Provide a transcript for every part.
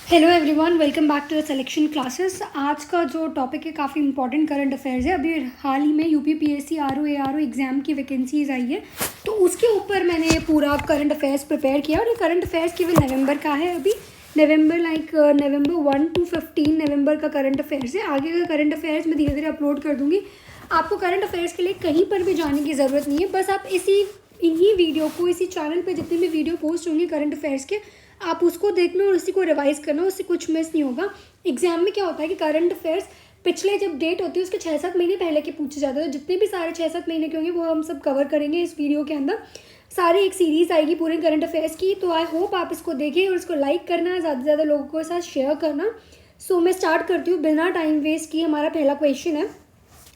Hello everyone, welcome back to the selection classes. आज का जो टॉपिक है काफ़ी इंपॉर्टेंट करंट अफेयर्स है। अभी हाल ही में यूपीपीएससी आरओ एग्ज़ाम की वैकेंसीज आई है, तो उसके ऊपर मैंने पूरा करंट अफेयर्स प्रिपेयर किया। और ये करंट अफेयर्स केवल नवंबर का है। अभी नवंबर 1 to 15 नवंबर का करंट अफेयर्स है। आगे का करंट अफेयर्स मैं धीरे धीरे अपलोड कर दूँगी। आपको करंट अफेयर्स के लिए कहीं पर भी जाने की ज़रूरत नहीं है। बस आप इन्हीं वीडियो को, इसी चैनल पे जितने भी वीडियो पोस्ट होंगे करंट अफेयर्स के, आप उसको देखना और उसी को रिवाइज करना, उससे कुछ मिस नहीं होगा। एग्जाम में क्या होता है कि करंट अफेयर्स पिछले जब डेट होती है उसके 6-7 महीने पहले के पूछे जाते हैं। तो जितने भी सारे 6-7 महीने के होंगे वो हम सब कवर करेंगे इस वीडियो के अंदर। सारी एक सीरीज़ आएगी पूरे करंट अफेयर्स की। तो आई होप आप इसको देखें और इसको लाइक करना, ज़्यादा से ज़्यादा लोगों के साथ शेयर करना। सो मैं स्टार्ट करती हूँ बिना टाइम वेस्ट किए। हमारा पहला क्वेश्चन है,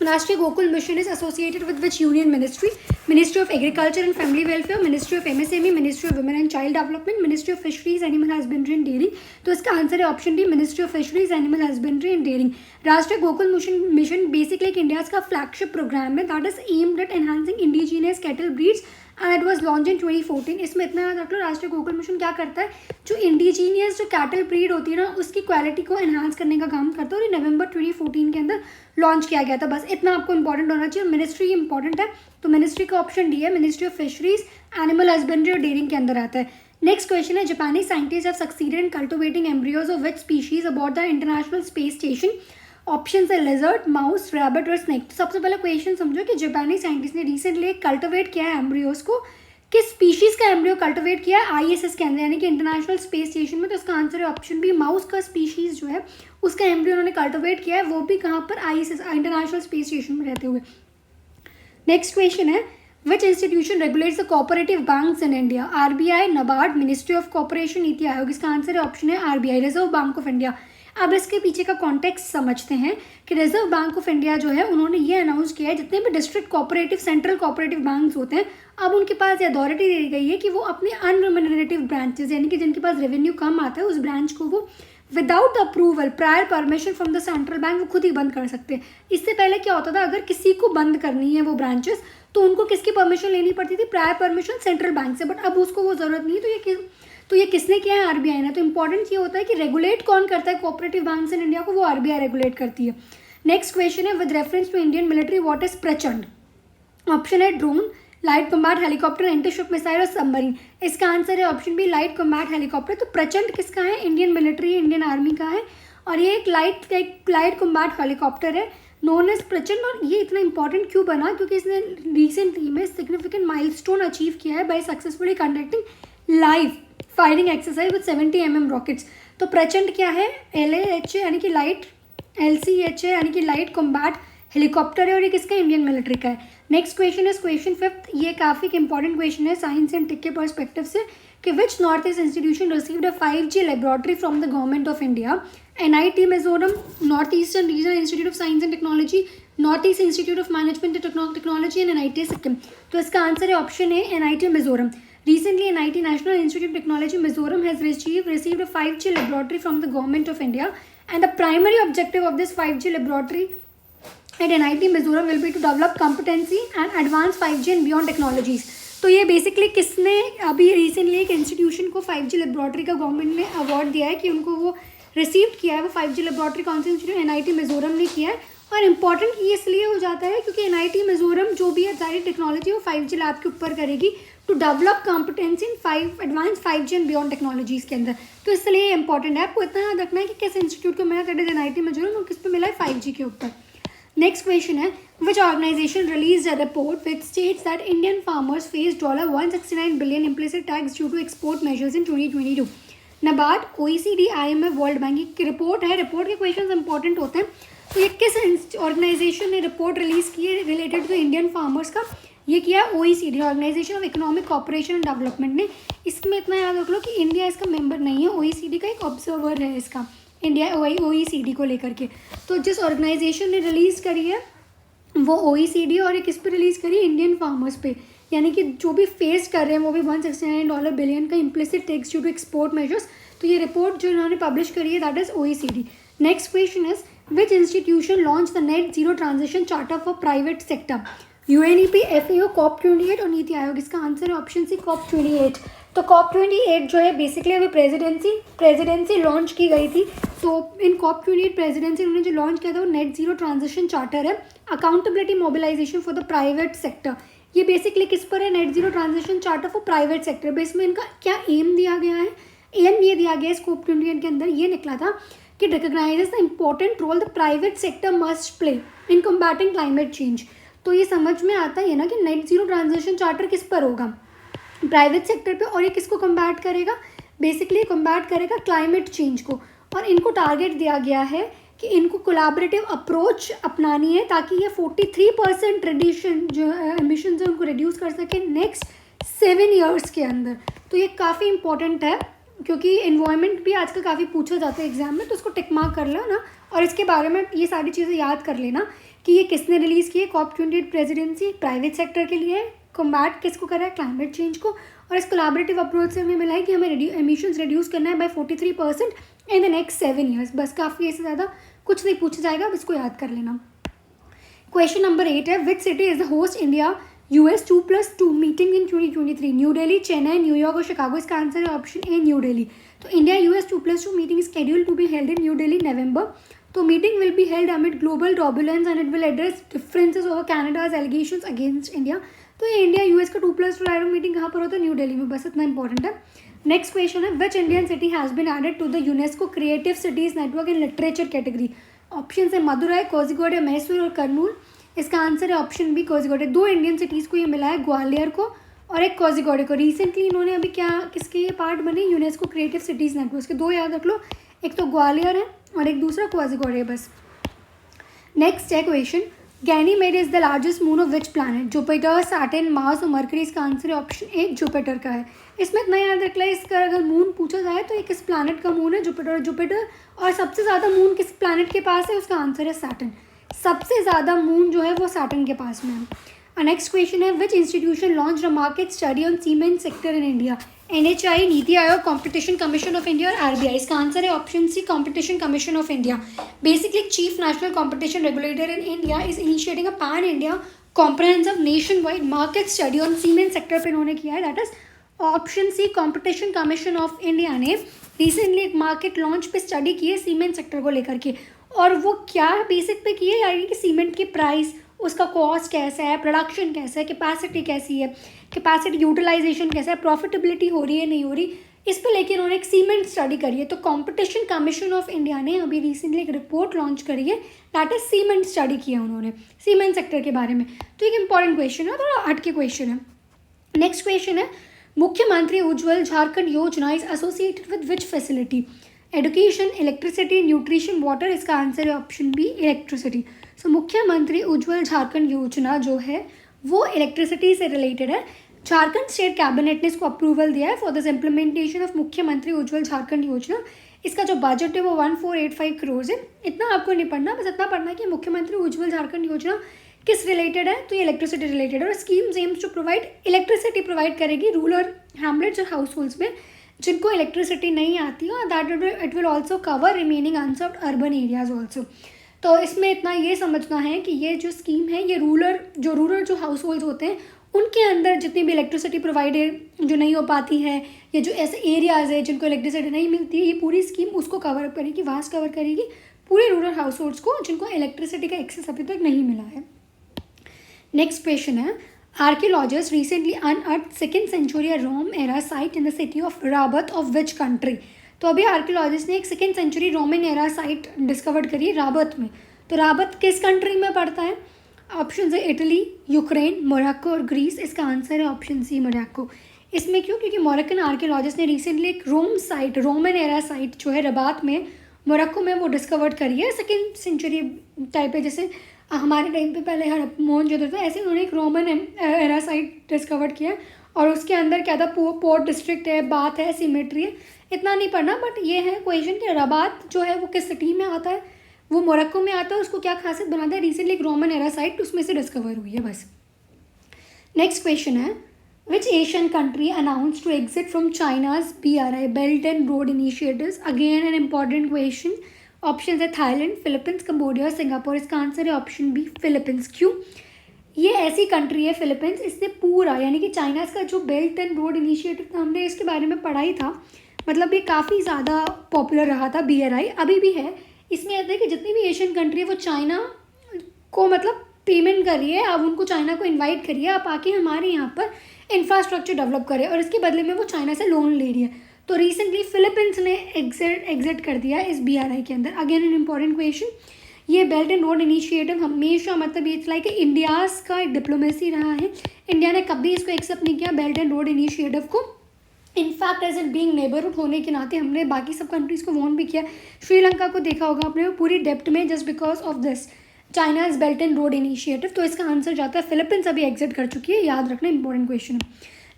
राष्ट्रीय Gokul mission is associated with which union ministry? Ministry of agriculture and family welfare, ministry of MSME, ministry of women and child development, ministry of fisheries animal husbandry and dairying. तो इसका answer है option D, ministry of fisheries animal husbandry and dairying. राष्ट्रीय Gokul mission basically एक India का flagship program है that is aimed at enhancing indigenous cattle breeds and it was launch इन 2014। इसमें इतना याद रख लो, राष्ट्रीय गोकुल मिशन क्या करता है, जो इंडिजीनियस जो कैटल ब्रीड होती है ना, उसकी क्वालिटी को एनहांस करने का काम करता है। और ये नवंबर 2014 के अंदर लॉन्च किया गया था। बस इतना आपको इंपॉर्टेंट होना चाहिए। मिनिस्ट्री इंपॉर्टेंट है, तो मिनिस्ट्री का ऑप्शन डी है, ministry of fisheries animal husbandry और डेयरिंग के अंदर आता है। नेक्स्ट क्वेश्चन है, जापानी scientist have succeeded in cultivating embryos of which species about the international space station? Option है लिजर्ड, माउस, रैबिट और स्नेक। तो सबसे पहले क्वेश्चन समझो कि जापानी साइंटिस्ट ने रिसेंटली कल्टिवेट किया है एम्ब्रियोज को। किस स्पीशीज का एम्ब्रियो कल्टिवेट किया है आईएसएस के अंदर, यानी कि इंटरनेशनल स्पेस स्टेशन में? तो इसका आंसर है ऑप्शन बी, माउस का स्पीशीज जो है उसका एम्ब्रियो उन्होंने कल्टिवेट किया है, वो भी कहाँ पर, आईएसएस इंटरनेशनल स्पेस स्टेशन में रहते हुए। नेक्स्ट क्वेश्चन है, which institution regulates the cooperative banks in India? RBI, NABARD, ministry of corporation, NITI Aayog. इसका आंसर है ऑप्शन है RBI, reserve bank of India. अब इसके पीछे का कॉन्टेक्स्ट समझते हैं कि रिजर्व बैंक ऑफ इंडिया जो है उन्होंने ये अनाउंस किया है जितने भी district cooperative, central cooperative banks होते हैं, अब उनके पास ये अथॉरिटी दी गई है कि वो अपने अनरिम्यूनरेटिव ब्रांचेस, यानी कि जिनके पास रेवेन्यू कम आता है, उस ब्रांच को वो without approval, prior permission from the central bank, वो खुद ही बंद कर सकते हैं। इससे पहले क्या होता था, अगर किसी को बंद करनी है वो ब्रांचेस, तो उनको किसकी परमिशन लेनी पड़ती थी? प्रायर परमिशन सेंट्रल बैंक से। बट अब उसको वो जरूरत नहीं है। तो ये किसने किया है? आरबीआई ने। तो इंपॉर्टेंट ये होता है कि रेगुलेट कौन करता है कोऑपरेटिव बैंक्स इन इंडिया को? वो आरबीआई रेगुलेट करती है। नेक्स्ट क्वेश्चन है, with reference to Indian military what is Prachand? Option है drone, light combat helicopter, antiship missile और सबमरीन। इसका आंसर है option B, light combat helicopter. तो प्रचंड किसका है? इंडियन मिलिट्री, इंडियन आर्मी का है। और ये एक लाइट कॉम्बैट हेलीकॉप्टर है, नोन एज प्रचंड। और ये इतना इंपॉर्टेंट क्यों बना? क्योंकि इसने रिसेंटली में सिग्निफिकेंट माइलस्टोन अचीव किया है by successfully conducting live firing exercise with 70 mm rockets. तो प्रचंड क्या है? LAH यानी कि लाइट, LCH यानी कि लाइट कॉम्बैट हेलीकॉप्टर है, और ये किसका? इंडियन मिलिट्री का है। Next question is question 5th। ये काफ़ी इंपॉर्टेंट क्वेश्चन है साइंस एंड टेक के पर्सपेक्टिव से, कि which north East institution received a 5G laboratory from the Government of India? NIT Mizoram, North Eastern Regional Institute of Science and Technology, North East Institute of Management and Technology and NIT Sikkim. तो इसका answer है option A, NIT Mizoram. Recently, NIT National Institute of Technology Mizoram has received a 5G laboratory from the government of India, and the primary objective of this 5G laboratory at NIT Mizoram will be to develop competency and advance 5G and beyond technologies. तो ये basically किसने अभी recently एक institution को 5G laboratory का government ने award दिया है कि उनको वो रिसीव किया है। वो 5G लेबोरेटरी कौन सा इंस्टीट्यूट? NIT मिजोरम ने किया है। और इम्पॉर्टेंट ये इसलिए हो जाता है क्योंकि NIT मिजोरम जो भी है सारी टेक्नोलॉजी वो 5G लैब के ऊपर करेगी to develop competency in advance 5G and beyond technologies के अंदर। तो इसलिए ये इंपॉर्टेंट है, आपको इतना याद रखना है कि किस इंस्टीट्यूट को मिला, दैट इज NIT मिजोरम, और किस पे मिला है? 5G के ऊपर। नेक्स्ट क्वेश्चन है, which organisation release a report which states that Indian farmers face $169 billion implicit tax due to export measures in 2022? NABARD, OECD, IMF, world bank की रिपोर्ट है। रिपोर्ट के क्वेश्चन इंपॉर्टेंट होते हैं। तो ये किस ऑर्गेनाइजेशन ने रिपोर्ट रिलीज की है रिलेटेड टू इंडियन फार्मर्स का? ये किया OECD, organisation of economic cooperation and development ने। इसमें इतना याद रख लो कि इंडिया इसका मेंबर नहीं है, OECD का एक ऑब्जर्वर है इसका, इंडिया OECD को लेकर के। तो जिस ऑर्गेनाइजेशन ने रिलीज करी है वो OECD, और ये किस पे रिलीज करी? इंडियन फार्मर्स पे, यानी कि जो भी फेस कर रहे हैं वो भी $169 बिलियन का implicit tax due to export measures. तो ये रिपोर्ट जो इन्होंने पब्लिश करी है that is OECD। Next question is, which institution launch the net zero transition charter for private sector? UNEP, FAO, COP28 और नीति आयोग। इसका आंसर है ऑप्शन सी, COP28। तो COP28 जो है बेसिकली अभी प्रेसिडेंसी लॉन्च की गई थी। तो इन COP28 प्रेसिडेंसी उन्होंने जो लॉन्च किया था वो नेट ज़ीरो ट्रांजिशन चार्टर है, accountability mobilisation for the private sector. ये बेसिकली किस पर है? Net zero transition charter for private sector. Base में इनका क्या एम दिया गया है? एम ये दिया गया है COP28 के अंदर, ये निकला था कि recognises the important role the private sector must play in combating climate change. तो ये समझ में आता है ना कि नेट ज़ीरो ट्रांजिशन चार्टर किस पर होगा? प्राइवेट सेक्टर पे। और ये किसको कम्बैट करेगा? बेसिकली कम्बैट करेगा क्लाइमेट चेंज को। और इनको टारगेट दिया गया है कि इनको कोलैबोरेटिव अप्रोच अपनानी है ताकि ये 43% रिड्यूशन जो एमिशन है उनको रिड्यूस कर सके नेक्स्ट 7 ईयर्स के अंदर। तो ये काफ़ी इंपॉर्टेंट है क्योंकि इन्वायरमेंट भी आजकल काफ़ी पूछा जाता है एग्जाम में, तो उसको टिक मार्क कर लो ना। और इसके बारे में ये सारी चीज़ें याद कर लेना कि ये किसने रिलीज़ की है। COP28 प्रेसिडेंसी प्राइवेट सेक्टर के लिए है, कॉम्बैट किसको कर रहा है? क्लाइमेट चेंज को। और इस कोलैबोरेटिव अप्रोच से हमें मिला है कि हमें एमिशंस रिड्यूस करना है by 43% in the next 7 years. बस काफ़ी, इससे ज़्यादा कुछ नहीं पूछा जाएगा, अब इसको याद कर लेना। क्वेश्चन नंबर 8 है, which city is the host India US 2+2 meeting in 2023? New Delhi, Chennai, New York और शिकागो। इसका आंसर है ऑप्शन ए, न्यू दिल्ली। तो India US 2+2 meeting is scheduled to be held in New Delhi November. तो meeting will be held amid global turbulence and it will address differences over Canada's allegations against India. तो ये India US का 2+2 direct meeting कहाँ पर होता है? New Delhi में। बस इतना इंपॉर्टेंट है। नेक्स्ट क्वेश्चन है, which Indian city has been added to the UNESCO creative cities network in literature category? Option है मदुरई, कोझिकोड, मैसूर और कर्नूल। इसका आंसर है option B, Kozhikode. 2 Indian cities को ये मिला है, ग्वालियर को और एक कोझिकोड को। रिसेंटली इन्होंने अभी क्या किसके ये पार्ट बने? यूनेस्को क्रिएटिव सिटीज़ नेटवर्क के। 2 याद रख लो, एक तो ग्वालियर है और एक दूसरा कोझिकोड है। बस नेक्स्ट है question, Ganymede is the largest moon of which planet? Jupiter, Saturn, Mars और मरकरी। इसका आंसर है ऑप्शन ए, जुपिटर का है। इसमें इतना याद रख लो, इसका अगर मून पूछा जाए तो ये किस प्लैनेट का मून है? जुपिटर। और सबसे ज़्यादा मून किस प्लैनेट के पास है? उसका आंसर है सैटर्न। सबसे ज़्यादा मून जो है वो सैटर्न के पास में है। नेक्स्ट क्वेश्चन है, which institution launch a market study on cement sector in India? NHI, NITI Aayog, competition commission of India और RBI। इसका आंसर है option C, competition commission of India. Basically chief national competition regulator in India is initiating a pan India comprehensive nationwide market study on cement sector पर इन्होंने किया है, that is option C, competition commission of India ने recently एक market launch पे study की है cement sector को लेकर के। और वो क्या बेसिक पे की है, यानी कि सीमेंट की प्राइस, उसका कॉस्ट कैसा है, प्रोडक्शन कैसा है, कैपेसिटी कैसी है, कैपेसिटी यूटिलाइजेशन कैसा है, प्रॉफिटेबिलिटी हो रही है नहीं हो रही, इस पे लेके उन्होंने एक सीमेंट स्टडी करी है। तो कॉम्पिटिशन कमीशन ऑफ इंडिया ने अभी रिसेंटली एक रिपोर्ट लॉन्च करी है, दैट इज सीमेंट स्टडी किया उन्होंने सीमेंट सेक्टर के बारे में। तो एक इंपॉर्टेंट क्वेश्चन है, थोड़ा हटके क्वेश्चन है। नेक्स्ट क्वेश्चन है, मुख्यमंत्री उज्ज्वल झारखंड योजना is associated with which facility? Education, electricity, nutrition, water. इसका आंसर है ऑप्शन बी, इलेक्ट्रिसिटी। सो मुख्यमंत्री उज्ज्वल झारखंड योजना जो है वो इलेक्ट्रिसिटी से रिलेटेड है। झारखंड स्टेट कैबिनेट ने इसको अप्रूवल दिया है फॉर दिस इम्प्लीमेंटेशन ऑफ मुख्यमंत्री उज्ज्वल झारखंड योजना। इसका जो बजट है वो 1485 करोड़ है। इतना आपको नहीं पढ़ना, बस इतना पढ़ना है कि मुख्यमंत्री उज्ज्वल झारखंड योजना किस रिलेटेड है, तो ये इलेक्ट्रिसिटी रिलेटेड है। और schemes aims to provide electricity provide करेगी रूरल हैमलेट्स और हाउस होल्ड्स में जिनको इलेक्ट्रिसिटी नहीं आती है, that it will also cover remaining unserved urban areas also. तो इसमें इतना ये समझना है कि ये जो स्कीम है ये रूरल जो हाउस होल्ड्स होते हैं उनके अंदर जितनी भी इलेक्ट्रिसिटी प्रोवाइडेड जो नहीं हो पाती है, या जो ऐसे एरियाज़ है जिनको इलेक्ट्रिसिटी नहीं मिलती है, ये पूरी स्कीम उसको कवर अप करेगी, वास्ट कवर करेगी पूरे रूरल हाउस होल्ड्स को जिनको इलेक्ट्रिसिटी का एक्सेस अभी तक नहीं मिला है। नेक्स्ट क्वेश्चन है, archaeologist recently unearthed 2nd century Rome era site in the city of Rabat of which country? तो अभी आर्कियोलॉजिस्ट ने एक 2nd century Roman era site discover करी है राबत में। तो राबत किस कंट्री में पड़ता है? ऑप्शन है इटली, यूक्रेन, मोरक्को और ग्रीस। इसका आंसर है ऑप्शन सी, मोरक्को। इसमें क्यों? क्योंकि मोरक्कन आर्कियोलॉजिस्ट ने रिसेंटली एक रोमन एरा साइट जो है रबात में मोरक्को में वो डिस्कवर करी है। 2nd century टाइप है, जैसे हमारे टाइम पे पहले मोहनजोदड़ो था, ऐसे उन्होंने एक रोमन एरा साइट डिस्कवर किया। और उसके अंदर क्या था, पोर्ट डिस्ट्रिक्ट है, बाथ है, सिमेट्री है। इतना नहीं पढ़ना, बट ये है क्वेश्चन कि रबात जो है वो किस सिटी में आता है, वो मोरक्को में आता है, उसको क्या खासियत बनाता है? रिसेंटली एक रोमन एरा साइट उसमें से डिस्कवर हुई है बस। नेक्स्ट क्वेश्चन है, which Asian country announce to exit from China's BRI belt and road initiatives? Again an important question. Option है थाईलैंड, फिलीपींस, कंबोडिया और सिंगापुर। इसका आंसर है ऑप्शन बी, फिलीपींस। क्यों? ये ऐसी कंट्री है फिलीपींस, इसने पूरा यानी कि चाइना का जो बेल्ट एंड रोड इनिशिएटिव था, हमने इसके बारे में पढ़ा ही था, मतलब ये काफ़ी ज़्यादा पॉपुलर रहा था, BRI अभी भी है। इसमें आता है कि जितनी भी एशियन कंट्री है वो चाइना को मतलब पेमेंट कर रही है, अब उनको चाइना को इनवाइट करिए, आप आके हमारे यहाँ पर इंफ्रास्ट्रक्चर डेवलप करें, और इसके बदले में वो चाइना से लोन ले रही है। तो रिसेंटली फिलीपींस ने एग्जिट कर दिया इस BRI के अंदर। अगेन एन इम्पॉर्टेंट क्वेश्चन, ये बेल्ट एंड रोड इनिशिएटिव हमेशा मतलब ये लाइक इंडियाज़ का एक डिप्लोमेसी रहा है। इंडिया ने कभी इसको एक्सेप्ट नहीं किया बेल्ट एंड रोड इनिशिएटिव को। In fact as an being neighbourhood होने के नाते हमने बाकी सब कंट्रीज़ को वार्न भी किया। श्रीलंका को देखा होगा आपने, वो पूरी डेप्थ में just because of this China's belt and road initiative. तो इसका आंसर जाता है फिलीपींस, अभी एग्जिट कर चुकी है, याद रखना, इंपॉर्टेंट क्वेश्चन है।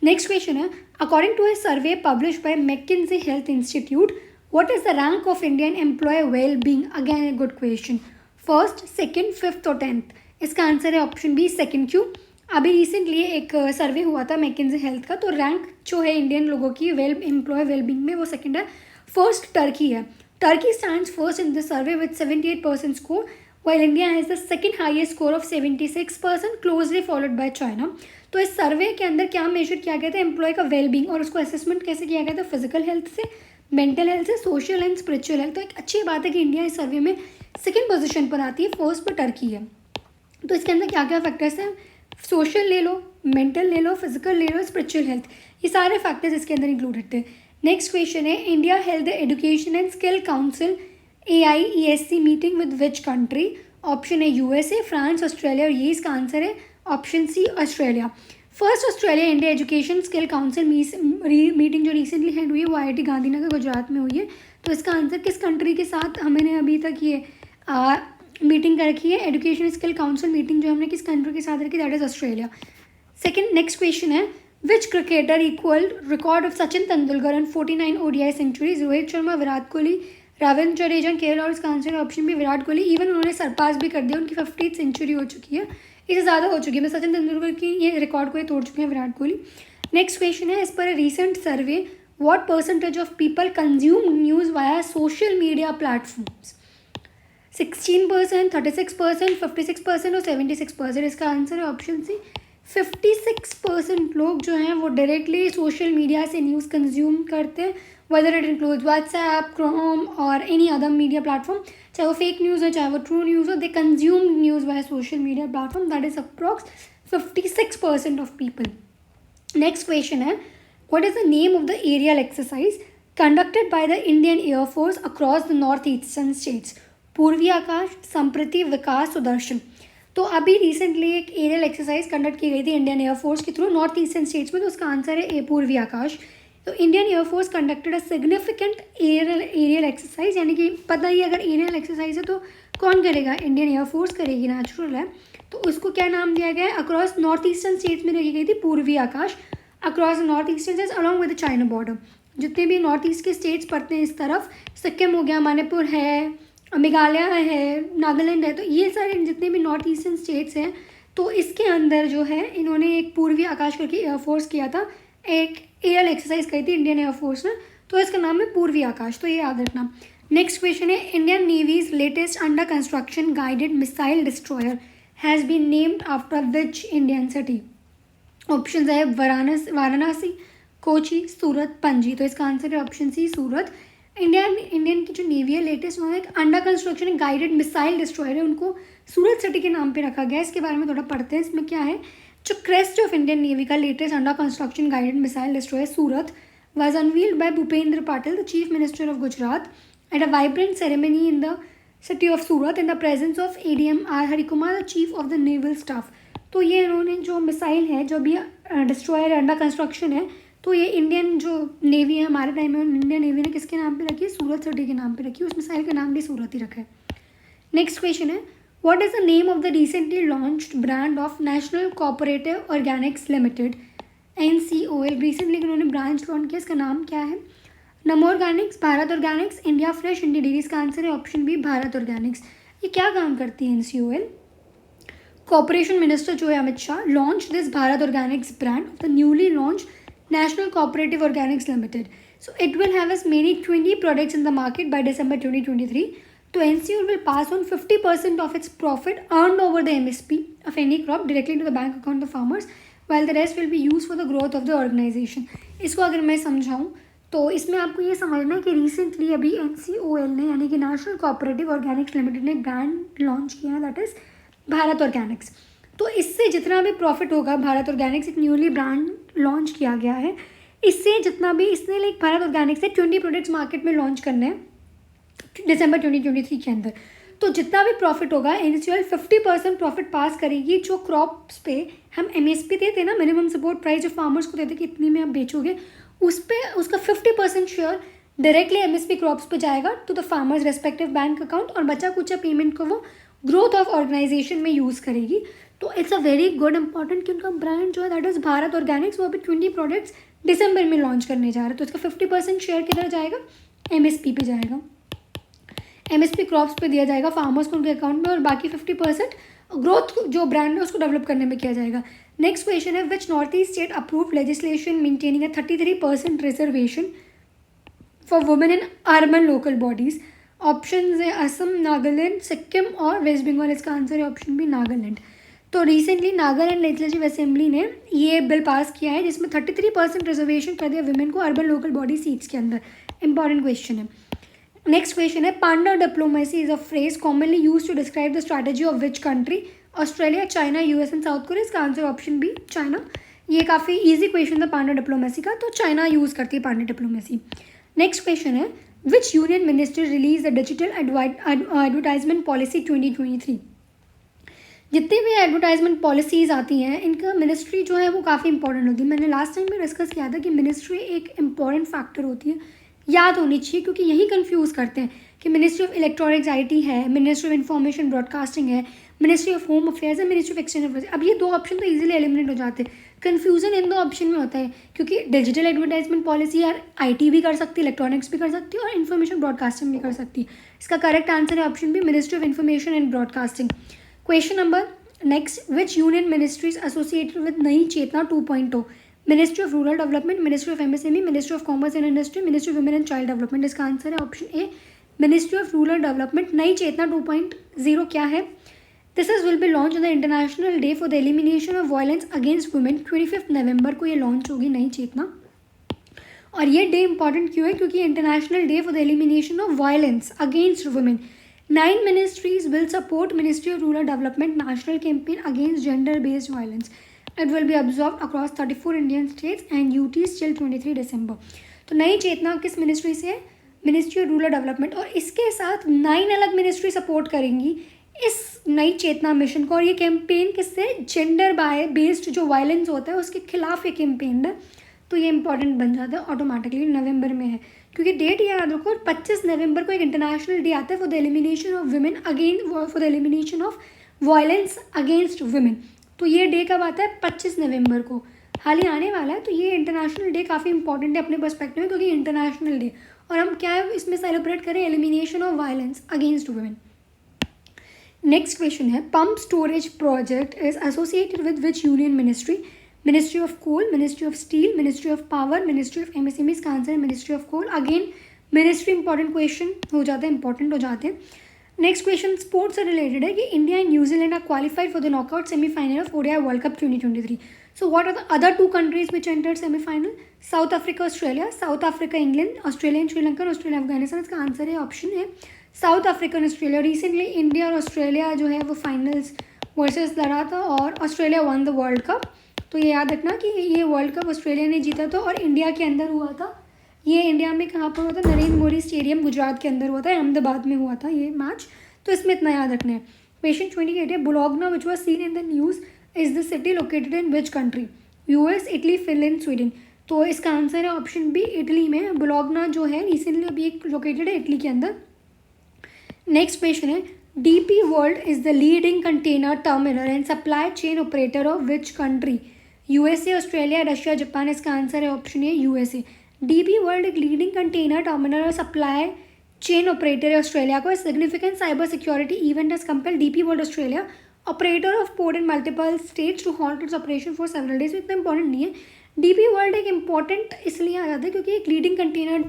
नेक्स्ट क्वेश्चन है, according to a survey publish by McKinsey health institute, what is the rank of Indian employ well being? Again a good question. First, second, fifth और 10th? इसका answer है option B second. क्यों? अभी recently एक सर्वे हुआ था McKinsey health का, तो रैंक जो है इंडियन लोगों की एम्प्लॉय वेलबींग में वो सेकंड है। फर्स्ट टर्की है, Turkey stands first in the survey with 78% score, while India has the second highest score of 76%, closely followed by China। तो इस सर्वे के अंदर क्या मेजर किया गया था? एम्प्लॉय का वेलबींग, और उसको असेसमेंट कैसे किया गया था? फिजिकल हेल्थ से, मेंटल हेल्थ से, सोशल एंड स्पिरिचुअल हेल्थ। तो एक अच्छी बात है कि इंडिया इस सर्वे में सेकंड पोजीशन पर आती है, फर्स्ट पर टर्की है। तो इसके अंदर क्या क्या फैक्टर्स हैं? सोशल ले लो, मेंटल ले लो, फिजिकल ले लो, स्पिरिचुअल हेल्थ, ये सारे फैक्टर्स इसके अंदर इंक्लूडेड थे। नेक्स्ट क्वेश्चन है, India held the education and skill council AIESC meeting with which country? Option है USA, फ्रांस, ऑस्ट्रेलिया, और ये इसका आंसर है option C Australia. First Australia India education skill council meeting जो रिसेंटली हेड हुई है वो IIT गांधीनगर गुजरात में हुई है। तो इसका आंसर किस कंट्री के साथ हमने अभी तक ये मीटिंग कर रखी है? एजुकेशन स्किल काउंसिल मीटिंग जो हमने किस कंट्री के साथ रखी? That is Australia. Second, next question है, which cricketer equal record of Sachin Tendulkar and 49 ODI centuries? Rohit Sharma, Virat Kohli, Ravindra Jadeja, KL, और इसका आंसर ऑप्शन भी विराट कोहली। इवन उन्होंने सरपास भी कर दिया, उनकी 50th सेंचुरी हो चुकी है, इससे ज़्यादा हो चुकी है, मैं सचिन तेंदुलकर की ये रिकॉर्ड को ये तोड़ चुके हैं विराट कोहली। नेक्स्ट क्वेश्चन है, as per a recent survey what percentage of people consume news via social media platforms? 16%, 36%, 56% और 76%? इसका आंसर है ऑप्शन सी 56% लोग जो हैं वो डायरेक्टली सोशल मीडिया से न्यूज़ कंज्यूम करते हैं, whether it includes WhatsApp, Chrome और एनी अदर मीडिया प्लेटफॉर्म, चाहे वो फेक न्यूज़ हो चाहे वो ट्रू न्यूज़ हो, they consume news by social media platform, that is approx 56% of people. Next question है, what is the name of the aerial exercise conducted by the Indian Air Force across the north eastern states? Purvi Akash, संप्रति, विकास, सुदर्शन। तो अभी recently एक aerial exercise conduct की गई थी Indian Air Force के through north eastern states में, तो उसका आंसर है ए, पूर्वी आकाश। तो Indian Air Force conducted a significant aerial exercise, यानी कि पता ही अगर एरियल एक्सरसाइज है तो कौन करेगा? इंडियन एयरफोर्स करेगी, नेचुरल है। तो उसको क्या नाम दिया गया है? अक्रॉस नॉर्थ ईस्टर्न स्टेट्स में रखी गई थी Purvi Akash, across north eastern states along with the China border. जितने भी नॉर्थ ईस्ट के स्टेट्स पड़ते हैं इस तरफ, सिक्किम हो गया, मणिपुर है, मेघालय है, नागालैंड है, तो ये सारे जितने भी नॉर्थ ईस्टर्न स्टेट्स हैं, तो इसके अंदर जो है इन्होंने एक पूर्वी आकाश करके एयरफोर्स किया था, एक एरियल एक्सरसाइज करी थी इंडियन एयरफोर्स ने, तो इसका नाम है पूर्वी आकाश, तो ये याद रखना। नेक्स्ट क्वेश्चन है, Indian navy's latest under construction guided missile destroyer has been named after which Indian city? Option है वाराणसी, कोची, सूरत, पणजी। तो इसका आंसर है ऑप्शन सी, सूरत। इंडियन की जो नेवी है लेटेस्ट, उन्होंने एक under construction guided missile destroyer है, उनको सूरत सिटी के नाम पे रखा गया है। इसके बारे में थोड़ा पढ़ते हैं, इसमें क्या है। जो क्रेस्ट ऑफ इंडियन नेवी का latest under construction guided missile destroyer Surat was unveiled by Bhupendra Patil, the Chief Minister of Gujarat, at a vibrant ceremony in the city of Surat in the presence of ADM R. Harikumar, the Chief of the Naval Staff। तो ये इन्होंने जो missile है, जो भी destroyer under construction है, तो ये इंडियन जो नेवी है हमारे टाइम में, इंडियन नेवी ने किसके नाम पे रखी है? सूरत सिटी के नाम पे रखी है, उस मिसाइल का नाम भी सूरत ही रखा है। नेक्स्ट क्वेश्चन है, what is the name of the recently launched brand of national cooperative organics limited NCOL? Recently उन्होंने ब्रांच लॉन्च किया, इसका नाम क्या है? नमो Organics, Bharat Organics, India fresh, India dairy. इसका आंसर है ऑप्शन बी, भारत ऑर्गेनिक्स। ये क्या काम करती है NCOL? कॉर्पोरेशन मिनिस्टर जो है Amit Shah launch this Bharat organics brand of the newly launch national cooperative organics limited. So it will have as many 20 products in the market by December 2023। तो NCOL will pass on 50% of its profit earned over the MSP of any crop directly to the bank account of farmers, while the rest will be used for the growth of the organization. इसको अगर मैं समझाऊँ तो इसमें आपको ये समझना है कि रिसेंटली अभी NCOL ने यानी कि नेशनल कोऑपरेटिव ऑर्गेनिक्स लिमिटेड ने ब्रांड लॉन्च किया है, दैट इज़ भारत ऑर्गेनिक्स. तो इससे जितना भी प्रॉफिट होगा, भारत ऑर्गेनिक्स एक न्यूली ब्रांड लॉन्च किया गया है, इससे जितना भी इसने लाइक भारत ऑर्गेनिक्स से 20 प्रोडक्ट्स मार्केट में लॉन्च करने हैं दिसंबर 2023 के अंदर. तो जितना भी प्रॉफिट होगा NCOL 50% प्रॉफिट पास करेगी. जो क्रॉप्स पे हम MSP देते ना, मिनिमम सपोर्ट प्राइस, जो फार्मर्स को देते कि इतनी में आप बेचोगे, उस पर उसका 50% शेयर डायरेक्टली MSP क्रॉप्स पे जाएगा to the farmers respective bank account, और बचा कुचा पेमेंट को वो ग्रोथ ऑफ ऑर्गेनाइजेशन में यूज़ करेगी. तो it's a very good important कि उनका ब्रांड जो है दैट इज़ भारत ऑर्गेनिक्स, वो अभी 20 प्रोडक्ट्स दिसंबर में लॉन्च करने जा रहे हैं. तो इसका 50% शेयर किधर जाएगा? MSP पे जाएगा, MSP क्रॉप्स पे दिया जाएगा फार्मर्स को उनके अकाउंट में, और बाकी 50% ग्रोथ जो ब्रांड है उसको डेवलप करने में किया जाएगा. नेक्स्ट क्वेश्चन है, which north east state approved legislation maintaining a 33% reservation for women in urban local bodies. Option है असम, नागालैंड, सिक्किम और वेस्ट बंगाल. इसका आंसर है ऑप्शन बी नागालैंड. तो रिसेंटली नागालैंड लेजिस्लेटिव असेंबली ने ये बिल पास किया है जिसमें 33% रिजर्वेशन कर दिया वुमेन को अर्बन लोकल बॉडी सीट्स के अंदर. इंपॉर्टेंट क्वेश्चन है. नेक्स्ट क्वेश्चन है, panda diplomacy is a phrase commonly use to describe the strategy of which country? Australia, China, US and South Korea. इसका आंसर ऑप्शन बी चाइना. ये काफ़ी easy question था पांडा diplomacy का, तो China use करती है panda diplomacy. Next question है, विच union ministry release the digital advertisement policy 2023? जितनी भी एडवर्टाइजमेंट पॉलिसीज़ आती हैं इनका मिनिस्ट्री जो है वो काफ़ी इंपॉर्टेंट होती है. मैंने लास्ट टाइम में डिस्कस किया था कि मिनिस्ट्री एक इंपॉर्टेंट फैक्टर होती है, याद होनी चाहिए, क्योंकि यही कंफ्यूज करते हैं कि मिनिस्ट्री ऑफ इलेक्ट्रॉनिक्स IT है, मिनिस्ट्री ऑफ इंफॉर्मेशन ब्रॉडकास्टिंग है, मिनिस्ट्री ऑफ होम अफेयर्स है, मिनिस्ट्री ऑफ एक्सटर्नल अफेयर्स. अब ये दो ऑप्शन तो इजीली एलिमिनेट हो जाते हैं. कन्फ्यूजन इन दो ऑप्शन में होता है क्योंकि डिजिटल एडवर्टाइजमेंट पॉलिसी यार IT भी कर सकती है, इलेक्ट्रॉनिक्स भी कर सकती है और इन्फॉर्मेशन ब्रॉडकास्टिंग भी कर सकती है. इसका करेक्ट आंसर है option B, ministry of information and broadcasting. Question number next, which union ministries associated with Nai Chetna 2.0? Ministry of rural development, ministry of MSME, ministry of commerce and industry, ministry of women and child development. इसका answer है option A, ministry of rural development. Nai Chetna 2.0 क्या है? This is will be launch on the international day for the elimination of violence against women. 25 नवंबर को ये launch होगी नई चेतना. और ये डे इंपॉर्टेंट क्यों है? क्योंकि international day for the elimination of violence against women. 9 ministries will support Ministry of Rural Development national campaign against gender-based violence. It will be observed across 34 Indian states and UTs till 23 December. तो नई चेतना किस ministry से है? Ministry of rural development. और इसके साथ 9 अलग ministry support करेंगी इस नई चेतना मिशन को. और ये कैंपेन किससे? जेंडर बेस्ड जो वायलेंस होता है उसके खिलाफ ये कैंपेन है. तो ये इंपॉर्टेंट बन जाता है ऑटोमेटिकली. नवंबर में है क्योंकि डेट याद रखो, 25 नवंबर को एक इंटरनेशनल डे आता है for the elimination of women for the elimination of violence against women. तो ये डे कब आता है? 25 नवंबर को. हाल ही आने वाला है. तो ये इंटरनेशनल डे काफ़ी इंपॉर्टेंट है अपने पर्सपेक्टिव में क्योंकि इंटरनेशनल डे, और हम क्या है इसमें सेलिब्रेट करें? Elimination of violence against women. Next question है, pump storage project is associated with which union ministry? Ministry of coal, ministry of steel, ministry of power, ministry of MSME. इसका answer है ministry of coal. Again ministry important question हो जाते हैं, important हो जाते हैं. Next question sports से related है कि India and New Zealand are qualified for the knockout semifinal of ODI world cup 2023. So what are the other 2 countries which entered semifinal? South Africa Australia, south Africa England, Australia and Sri Lanka, Australia Afghanistan. इसका answer है option है south Africa and Australia. Recently India और Australia जो है वो finals versus लड़ा था और Australia won the world cup. तो ये याद रखना कि ये वर्ल्ड कप ऑस्ट्रेलिया ने जीता था और इंडिया के अंदर हुआ था. ये इंडिया में कहाँ पर हुआ था? नरेंद्र मोदी स्टेडियम गुजरात के अंदर हुआ था, अहमदाबाद में हुआ था ये मैच. तो इसमें इतना याद रखना है. क्वेश्चन 28 है, Bologna which was seen in the news is the city located in which country? US, Italy, Finland, Sweden. तो इसका आंसर है ऑप्शन बी, इटली में. बुलोगना जो है रिसेंटली अभी एक लोकेटेड है इटली के अंदर. नेक्स्ट क्वेश्चन है, DP World is the leading container terminal and supply chain operator of which country? USA, Australia, Russia, Japan. इसका आंसर है option A, USA. DP World एक लीडिंग कंटेनर टर्मिनल और supply chain operator है Australia को. Significant cyber security event as compare DP World Australia operator of port in multiple states to halt its operation for several days. इतना important नहीं है. DP World एक important इसलिए आ जाता है क्योंकि एक leading container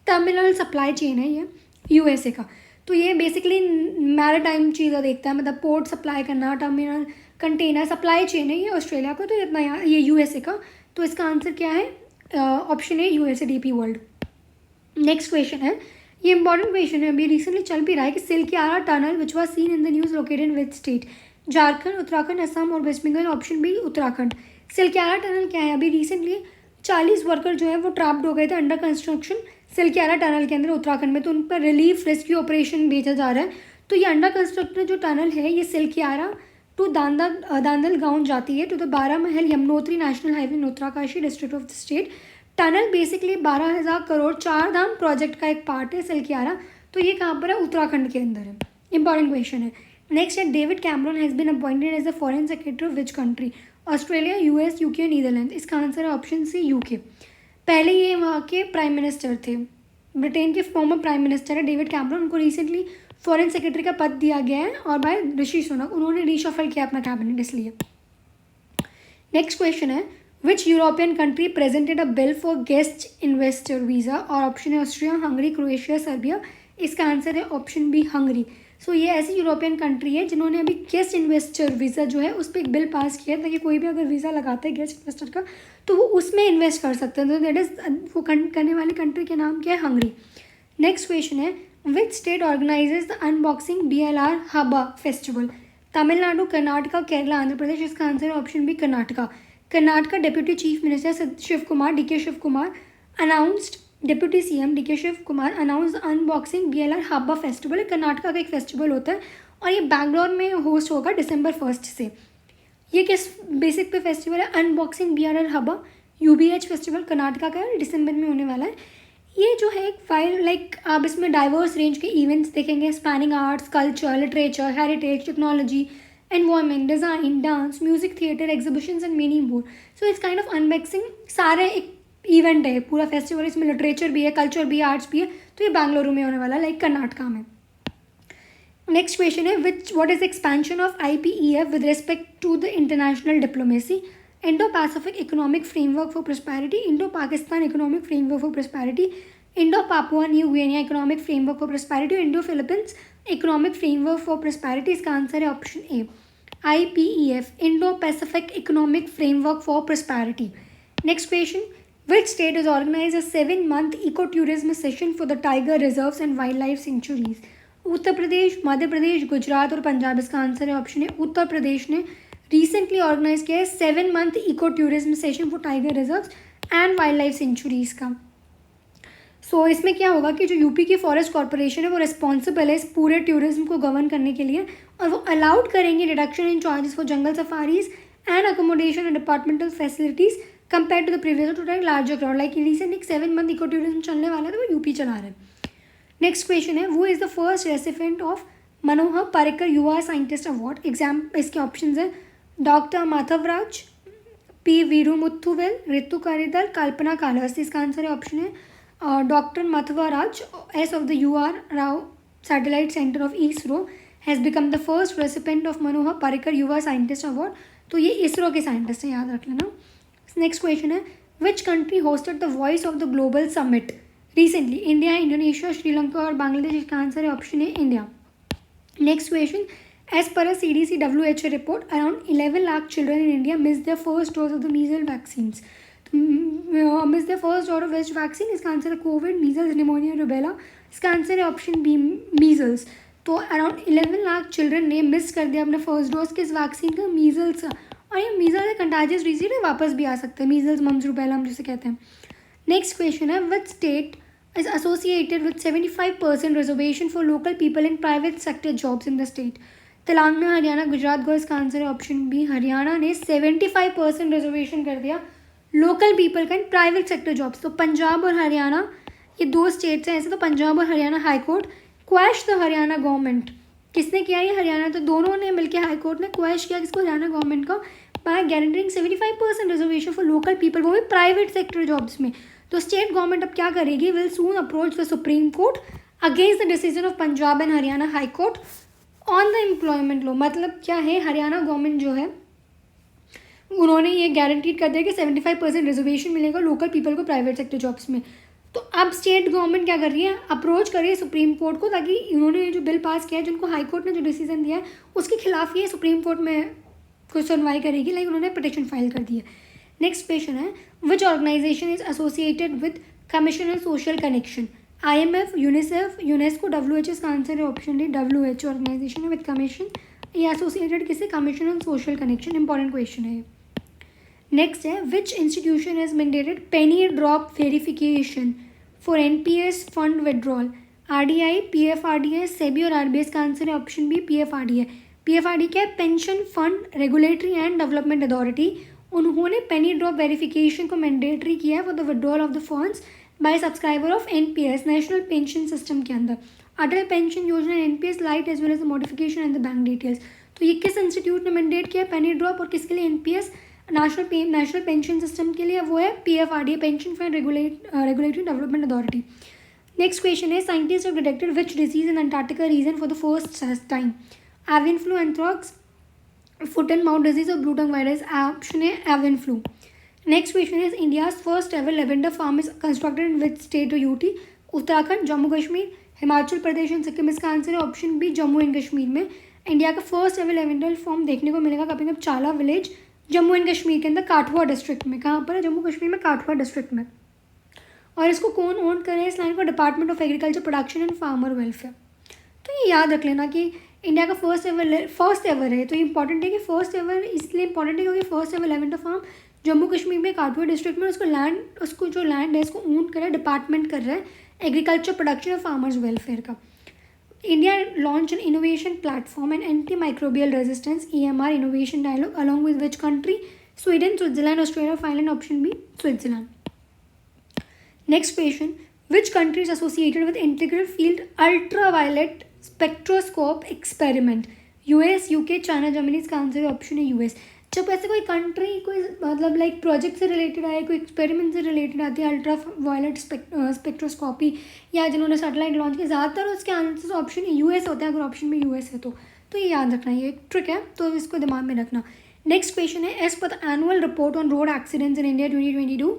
terminal supply chain है ये USA का. तो ये बेसिकली मैरीटाइम चीज़ें देखता है, मतलब पोर्ट सप्लाई करना, टर्मिनल, कंटेनर, सप्लाई चेन है ये ऑस्ट्रेलिया को, तो इतना यहाँ ये यूएसए का। तो इसका आंसर क्या है? Option A USA DP world. Next question है, ये इंपॉर्टेंट क्वेश्चन है, अभी रिसेंटली चल भी रहा है कि Silkyara tunnel which was seen in the news located in which state? Jharkhand, Uttarakhand, Assam और West Bengal. Option B Uttarakhand. Silkyara tunnel क्या है? अभी रिसेंटली 40 वर्कर जो है वो ट्रैप्ड हो गए थे अंडर कंस्ट्रक्शन सिल्कियारा टनल के अंदर उत्तराखंड में, तो उन पर रिलीफ रेस्क्यू ऑपरेशन भेजा जा रहा है। तो ये अंडर कंस्ट्रक्टेड जो टनल है ये सिल्कियारा टू दांदल गाँव जाती है, to the Baramahal Yamunotri national highway in Uttarkashi district of the state. Tunnel basically 12,000 crore 4 Dham project का एक पार्ट है सिल्कियारा, तो ये कहाँ पर है? उत्तराखंड के अंदर है। इंपॉर्टेंट क्वेश्चन है। नेक्स्ट है, David Cameron has been appointed as the foreign secretary of which country? Australia, US, UK, Netherland. इसका आंसर है ऑप्शन सी यूके। पहले ये वहाँ के प्राइम मिनिस्टर थे, ब्रिटेन के फॉर्मर प्राइम मिनिस्टर है डेविड कैमरन, उनको रिसेंटली फॉरेन सेक्रेटरी का पद दिया गया है और बाय ऋषि सुनक, उन्होंने रीशफल किया अपना कैबिनेट इसलिए। नेक्स्ट क्वेश्चन है, which European country presented a bill for guest investor visa? और ऑप्शन है ऑस्ट्रिया, हंगरी, क्रोएशिया, सर्बिया। इसका आंसर है ऑप्शन बी हंगरी। सो ये ऐसी यूरोपियन कंट्री है जिन्होंने अभी गेस्ट इन्वेस्टर वीज़ा जो है उस पर एक बिल पास किया है ताकि कोई भी अगर वीज़ा लगाता है गेस्ट इन्वेस्टर का तो वो उसमें इन्वेस्ट कर सकते हैं। तो दैट इज़ वो करने वाली कंट्री के नाम क्या है? हंगरी। नेक्स्ट क्वेश्चन है, which state organizes the unboxing BLR Habba festival? Tamil Nadu, Karnataka, Kerala, Andhra Pradesh. इसका आंसर है option B Karnataka. Karnataka deputy chief minister Shiv Kumar, DK Shiv Kumar announced, deputy CM DK Shiv Kumar announce unboxing BLR Habba festival. Karnataka का एक फेस्टिवल होता है और ये बैंगलोर में होस्ट होगा December 1 से। ये किस बेसिक पे फेस्टिवल है? Unboxing BLR Habba UBH festival Karnataka का है, दिसंबर में होने वाला है। ये जो है फाइल लाइक आप इसमें डाइवर्स रेंज के इवेंट्स देखेंगे, spanning arts, culture, literature, heritage, technology, environment, design, dance, music, theatre, exhibitions and many more. So it's kind of unboxing सारे एक इवेंट है, पूरा फेस्टिवल, इसमें लिटरेचर भी है, कल्चर भी है, आर्ट्स भी है। तो ये बेंगलुरु में होने वाला है, लाइक कर्नाटका में। नेक्स्ट क्वेश्चन है, what is expansion of IPEF with respect to the international diplomacy? Indo Pacific economic framework for prosperity, Indo Pakistan economic framework for prosperity, Indo Papua New Guinea economic framework for prosperity, Indo Philippines economic framework for prosperity. इसका answer है option A IPEF, Indo Pacific economic framework for prosperity. Next question, which state has organized a 7-month eco-tourism session for the tiger reserves and wildlife sanctuaries? Uttar Pradesh, Madhya Pradesh, Gujarat और पंजाब। इसका answer है option है उत्तर प्रदेश ने recently organise किया है 7-month eco-tourism session for tiger reserves and wild life centuries का। सो इसमें क्या होगा कि जो यूपी की फॉरेस्ट कॉर्पोरेशन है वो रिस्पॉन्सिबल है इस पूरे टूरिज्म को गवर्न करने के लिए और वो अलाउड करेंगे reduction in charges for jungle safaris and accommodation and departmental facilities compare to the previous to larger crowd. Like recent एक 7-month इको टूरिज्म चलने वाला है तो वो यूपी चला रहे हैं। नेक्स्ट क्वेश्चन है, वो is the first recipient of Manohar Parrikar Yuva scientist award? Exam इसके ऑप्शन है डॉक्टर माधवराज, P वीरुमुथुवेल, ऋतु कारिदल, कल्पना कालहस्ती। इसका आंसर है ऑप्शन है doctor Madhavraj as of the UR Rao satellite centre of ISRO has become the first recipient of Manohar Parrikar Yuva scientist award. तो ये इसरो के साइंटिस्ट हैं, याद रख लेना। नेक्स्ट क्वेश्चन है, which country hosted the voice of the global summit recently? India, Indonesia, Sri Lanka और बांग्लादेश। इसका आंसर है ऑप्शन है India. Next question, as per a CDC WHO report around 11 lakh children in India miss the first dose of the measle vaccines. Miss the first dose of which vaccine? इसका answer है Covid, measles, pneumonia, rubella. इसका answer है option B measles. तो around 11 lakh children ने miss कर दिया अपना first dose किस वैक्सीन का? मीजल्स का। और ये मीजल्स कंटाजियस डिजीज है, वापस भी आ सकते हैं, मीजल्स, मम्स, रूबेला हम जिसे कहते हैं। नेक्स्ट क्वेश्चन है, which state is associated with 75% reservation for local people in private sector jobs in the state? Telangana, Haryana, Gujarat, Goa. इसका आंसर है ऑप्शन बी हरियाणा ने 75% रिजर्वेशन कर दिया लोकल पीपल का इन प्राइवेट सेक्टर जॉब्स। तो पंजाब और हरियाणा ये दो स्टेट्स हैं ऐसे। तो पंजाब और Haryana high court quash the Haryana government. किसने किया ये? हरियाणा। तो दोनों ने मिलकर हाईकोर्ट ने क्वैश किया किसको? हरियाणा गवर्नमेंट को, by guaranteeing 75% reservation for local people, वो भी प्राइवेट सेक्टर जॉब्स में। तो स्टेट गवर्नमेंट अब क्या करेगी? Will soon approach the supreme court against the decision of Punjab and Haryana high court on the employment law. मतलब क्या है, हरियाणा गवर्नमेंट जो है उन्होंने ये गारंटीड कर दिया कि 75% रिजर्वेशन मिलेगा लोकल पीपल को प्राइवेट सेक्टर जॉब्स में। तो अब स्टेट गवर्नमेंट क्या कर रही है, अप्रोच कर रही है सुप्रीम कोर्ट को, ताकि इन्होंने जो बिल पास किया है, जिनको हाई कोर्ट ने जो डिसीजन दिया है उसके खिलाफ ये सुप्रीम कोर्ट में कुछ सुनवाई करेगी, लाइक उन्होंने पिटिशन फाइल कर दी है। नेक्स्ट क्वेश्चन है, which organisation is associated with commission on social connection? IMF, UNICEF, UNESCO, WHO। इसका आंसर है ऑप्शन डी, WHO ऑर्गेनाइजेशन है विद कमीशन, ये एसोसिएटेड किससे, commission on social connection. Important question है। Next है, which institution has mandated penny drop verification for NPS fund withdrawal? RDI, PFRDA, SEBI और RBI। इसका answer है ऑप्शन बी, PFRDA। PFRDA क्या है, pension fund regulatory and development authority. उन्होंने penny drop verification को mandatory किया है for the withdrawal of the funds by subscriber of NPS, national pension system के अंदर। Atal pension Yojana, NPS lite as well as the modification and the bank details. तो ये किस institute ने मैंडेट किया पेनी ड्रॉप, और किसके लिए, NPS नेशनल पेंशन सिस्टम के लिए, वो है PFRDA, pension fund regulatory development authority. Next question है, scientist have detected which disease in Antarctica region for the first time? Avian flu, anthrax, foot and mouth disease और blue tongue virus. Option है avian flu. Next question is, India's first ever lavender farm is constructed in which state और UT? Uttarakhand, Jammu Kashmir, Himachal Pradesh and Sikkim. इसका answer है option B, Jammu and Kashmir में India का first ever lavender farm देखने को मिलेगा कभी कभी चाला विलेज, जम्मू एंड कश्मीर के अंदर, काठुआ डिस्ट्रिक्ट में। कहाँ पर है, जम्मू कश्मीर में काठुआ डिस्ट्रिक्ट में। और इसको कौन ओन करे इस लाइन को, department of agriculture, production and farmer welfare. तो ये याद रख लेना कि इंडिया का फर्स्ट एवर है। तो ये इंपॉर्टेंट है कि फर्स्ट एवर इसलिए इंपॉर्टेंट है क्योंकि first ever lavender farm Jammu Kashmir में काठुआ डिस्ट्रिक्ट में, उसको जो लैंड है इसको ओन कर रहा है, डिपार्टमेंट कर रहा है एग्रीकल्चर, प्रोडक्शन और फार्मर्स वेलफेयर का। India launch an innovation platform and anti microbial resistance EMR innovation dialogue along with which country? Sweden, Switzerland, Australia, Finland. Option B, Switzerland. Next question, which country is associated with integral field ultraviolet spectroscope experiment? US, UK, China, Germany. इसका answer है option है US। जब ऐसे कोई country कोई मतलब like project से related आए, कोई एक्सपेरिमेंट से रिलेटेड आती है, अल्ट्रा वायलेट स्पेक्ट्रोस्कोपी, या जिन्होंने सैटेलाइट लॉन्च किया, ज़्यादातर उसके आंसर ऑप्शन US होता है। अगर ऑप्शन में US है तो ये याद रखना, ये एक ट्रिक है, तो इसको दिमाग में रखना। नेक्स्ट क्वेश्चन है, as per the annual report on road accidents in India 2022,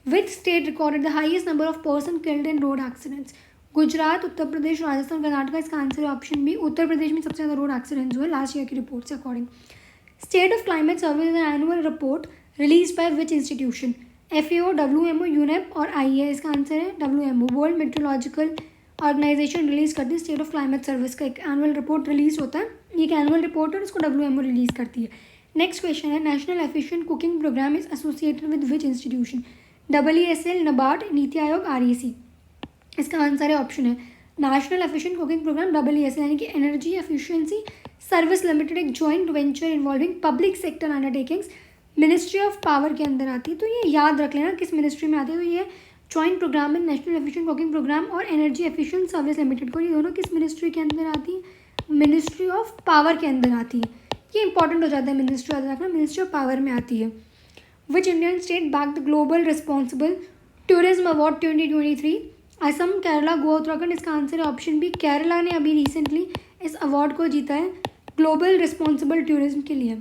which state recorded the highest number of person killed in road accidents? Gujarat, Uttar Pradesh, Rajasthan, Karnataka. इसका आंसर है ऑप्शन बी, उत्तर प्रदेश में सबसे ज़्यादा रोड एक्सीडेंट्स हुए लास्ट ईयर की report से अकॉर्डिंग। State of climate service annual report release by which institution? FAO, WMO, UNEP और IEA। इसका आंसर है WMO, world meteorological organisation release करती है स्टेट ऑफ क्लाइमेट सर्विस का एक एनुअल रिपोर्ट रिलीज होता है। ये एक एनुअल रिपोर्ट है और इसको WMO रिलीज करती है। नेक्स्ट क्वेश्चन है, national efficient cooking programme is associated with which institution? EESL, NABARD, NITI Aayog, REC। इसका आंसर है ऑप्शन है national efficient cooking programme, EESL, यानी कि एनर्जी एफिशिएंसी सर्विस लिमिटेड, एक joint venture involving public sector undertakings, ministry of power के अंदर आती है। तो ये याद रख लेना किस मिनिस्ट्री में आती है। तो ये जॉइंट प्रोग्राम है नेशनल एफिशिएंट कुकिंग प्रोग्राम और एनर्जी एफिशिएंट सर्विस लिमिटेड को, ये दोनों किस मिनिस्ट्री के अंदर आती है? मिनिस्ट्री ऑफ पावर के अंदर आती है। ये इंपॉर्टेंट हो जाता है, मिनिस्ट्री याद रखना, मिनिस्ट्री ऑफ पावर में आती है। Which Indian state back the global responsible tourism award 2023? Assam, Kerala, Goa, Uttarakhand. इसका आंसर है ऑप्शन बी, केरला ने अभी रिसेंटली इस अवार्ड को जीता है ग्लोबल रिस्पॉन्सिबल टूरिज्म के लिए।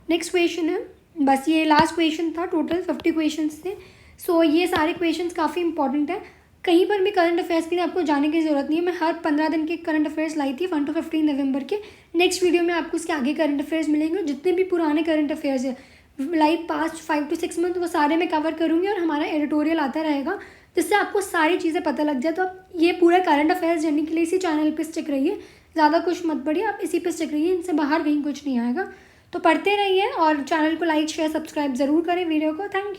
नेक्स्ट क्वेश्चन है, बस ये लास्ट क्वेश्चन था, टोटल 50 क्वेश्चन थे। सो ये सारे क्वेश्चन काफ़ी इंपॉर्टेंट है। कहीं पर भी करंट अफेयर्स के लिए आपको जाने की ज़रूरत नहीं है। मैं हर 15 दिन के करंट अफेयर्स लाई थी 1 to 15 नवंबर के। नेक्स्ट वीडियो में आपको उसके आगे करंट अफेयर्स मिलेंगे, जितने भी पुराने करंट अफेयर्स है लाइक पास्ट 5 to 6 मंथ, वो सारे मैं कवर करूँगी और हमारा एडिटोरियल आता रहेगा, जिससे आपको सारी चीज़ें पता लग जाए। तो आप ये पूरे करंट अफेयर्स जानने के लिए इसी चैनल पर स्टिक रहिए, ज़्यादा कुछ मत पढ़िए, आप इसी पे स्टिक रहिए, इनसे बाहर कहीं कुछ नहीं आएगा। तो पढ़ते रहिए और चैनल को लाइक, शेयर, सब्सक्राइब ज़रूर करें वीडियो को। Thank you.